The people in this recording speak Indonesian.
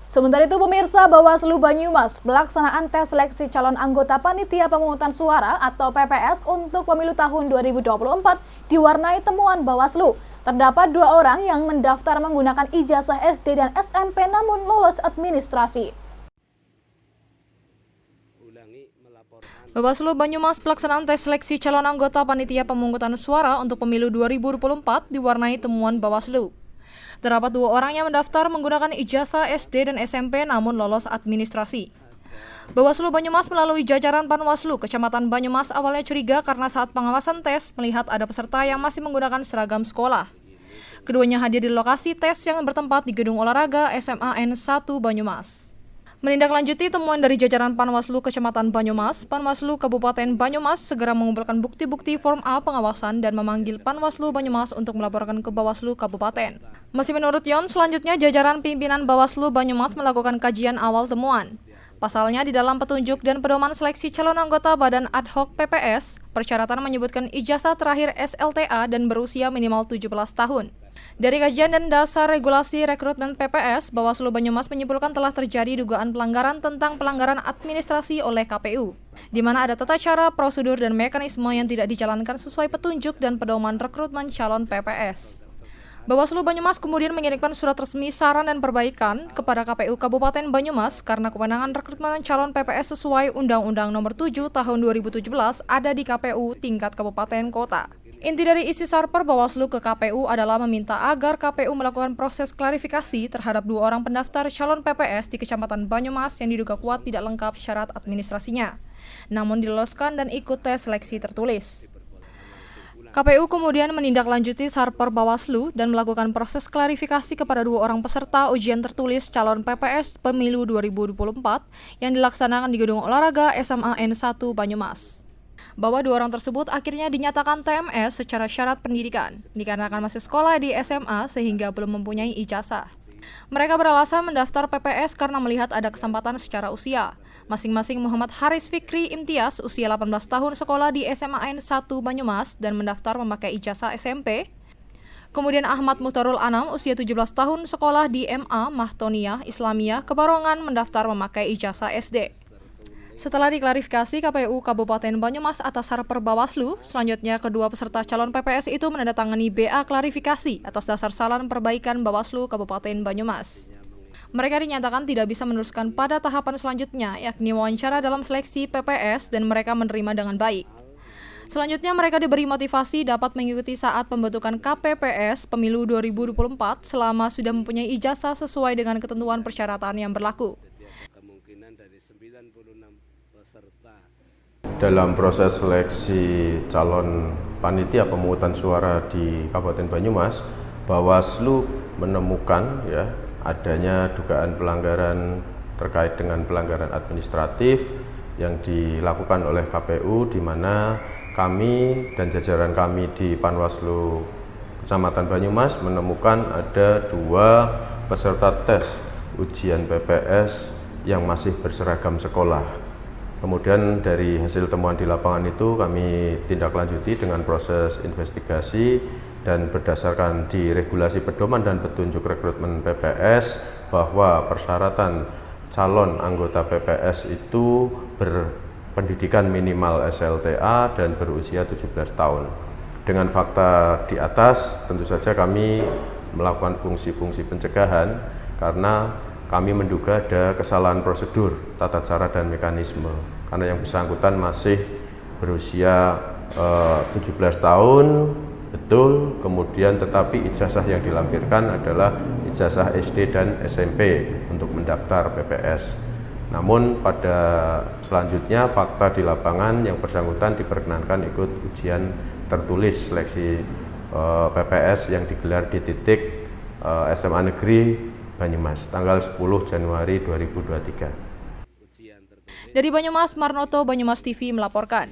Sementara itu, pemirsa, Bawaslu Banyumas pelaksanaan tes seleksi calon anggota panitia pemungutan suara atau PPS untuk pemilu tahun 2024 diwarnai temuan Bawaslu. Terdapat 2 orang yang mendaftar menggunakan ijazah SD dan SMP namun lolos administrasi. Bawaslu Banyumas pelaksanaan tes seleksi calon anggota panitia pemungutan suara untuk pemilu 2024 diwarnai temuan Bawaslu. Terdapat 2 orang yang mendaftar menggunakan ijazah SD dan SMP namun lolos administrasi. Bawaslu Banyumas melalui jajaran Panwaslu Kecamatan Banyumas awalnya curiga karena saat pengawasan tes melihat ada peserta yang masih menggunakan seragam sekolah. Keduanya hadir di lokasi tes yang bertempat di Gedung Olahraga SMA N1 Banyumas. Menindaklanjuti temuan dari jajaran Panwaslu Kecamatan Banyumas, Panwaslu Kabupaten Banyumas segera mengumpulkan bukti-bukti Form A pengawasan dan memanggil Panwaslu Banyumas untuk melaporkan ke Bawaslu Kabupaten. Masih menurut Yon, selanjutnya jajaran pimpinan Bawaslu Banyumas melakukan kajian awal temuan. Pasalnya di dalam petunjuk dan pedoman seleksi calon anggota Badan Ad Hoc PPS, persyaratan menyebutkan ijazah terakhir SLTA dan berusia minimal 17 tahun. Dari kajian dan dasar regulasi rekrutmen PPS, Bawaslu Banyumas menyimpulkan telah terjadi dugaan pelanggaran tentang pelanggaran administrasi oleh KPU, di mana ada tata cara, prosedur, dan mekanisme yang tidak dijalankan sesuai petunjuk dan pedoman rekrutmen calon PPS. Bawaslu Banyumas kemudian mengirimkan surat resmi saran dan perbaikan kepada KPU Kabupaten Banyumas karena kewenangan rekrutmen calon PPS sesuai Undang-Undang Nomor 7 Tahun 2017 ada di KPU tingkat kabupaten kota. Inti dari isi sarper Bawaslu ke KPU adalah meminta agar KPU melakukan proses klarifikasi terhadap 2 orang pendaftar calon PPS di Kecamatan Banyumas yang diduga kuat tidak lengkap syarat administrasinya, namun diloloskan dan ikut tes seleksi tertulis. KPU kemudian menindaklanjuti sarper Bawaslu dan melakukan proses klarifikasi kepada 2 orang peserta ujian tertulis calon PPS Pemilu 2024 yang dilaksanakan di Gedung Olahraga SMA N1 Banyumas. Bahwa 2 orang tersebut akhirnya dinyatakan TMS secara syarat pendidikan, dikarenakan masih sekolah di SMA sehingga belum mempunyai ijazah. Mereka beralasan mendaftar PPS karena melihat ada kesempatan secara usia. Masing-masing Muhammad Haris Fikri Imtiaz, usia 18 tahun sekolah di SMA N1 Banyumas dan mendaftar memakai ijazah SMP. Kemudian Ahmad Muhtarul Anam, usia 17 tahun sekolah di MA Mahtoniyah Islamiyah Kebarongan mendaftar memakai ijazah SD. Setelah diklarifikasi KPU Kabupaten Banyumas atas sarper Bawaslu, selanjutnya kedua peserta calon PPS itu menandatangani BA klarifikasi atas dasar saran perbaikan Bawaslu Kabupaten Banyumas. Mereka dinyatakan tidak bisa meneruskan pada tahapan selanjutnya, yakni wawancara dalam seleksi PPS dan mereka menerima dengan baik. Selanjutnya mereka diberi motivasi dapat mengikuti saat pembentukan KPPS Pemilu 2024 selama sudah mempunyai ijazah sesuai dengan ketentuan persyaratan yang berlaku. Dalam proses seleksi calon panitia pemungutan suara di Kabupaten Banyumas, Bawaslu menemukan adanya dugaan pelanggaran terkait dengan pelanggaran administratif yang dilakukan oleh KPU, di mana kami dan jajaran kami di Panwaslu Kecamatan Banyumas menemukan ada 2 peserta tes ujian PPS yang masih berseragam sekolah. Kemudian dari hasil temuan di lapangan itu kami tindak lanjuti dengan proses investigasi dan berdasarkan di regulasi pedoman dan petunjuk rekrutmen PPS bahwa persyaratan calon anggota PPS itu berpendidikan minimal SLTA dan berusia 17 tahun. Dengan fakta di atas tentu saja kami melakukan fungsi-fungsi pencegahan karena kami menduga ada kesalahan prosedur, tata cara, dan mekanisme. Karena yang bersangkutan masih berusia 17 tahun, betul, kemudian tetapi ijazah yang dilampirkan adalah ijazah SD dan SMP untuk mendaftar PPS. Namun pada selanjutnya fakta di lapangan yang bersangkutan diperkenankan ikut ujian tertulis seleksi PPS yang digelar di titik SMA Negeri Banyumas, tanggal 10 Januari 2023. Dari Banyumas, Marnoto, Banyumas TV melaporkan.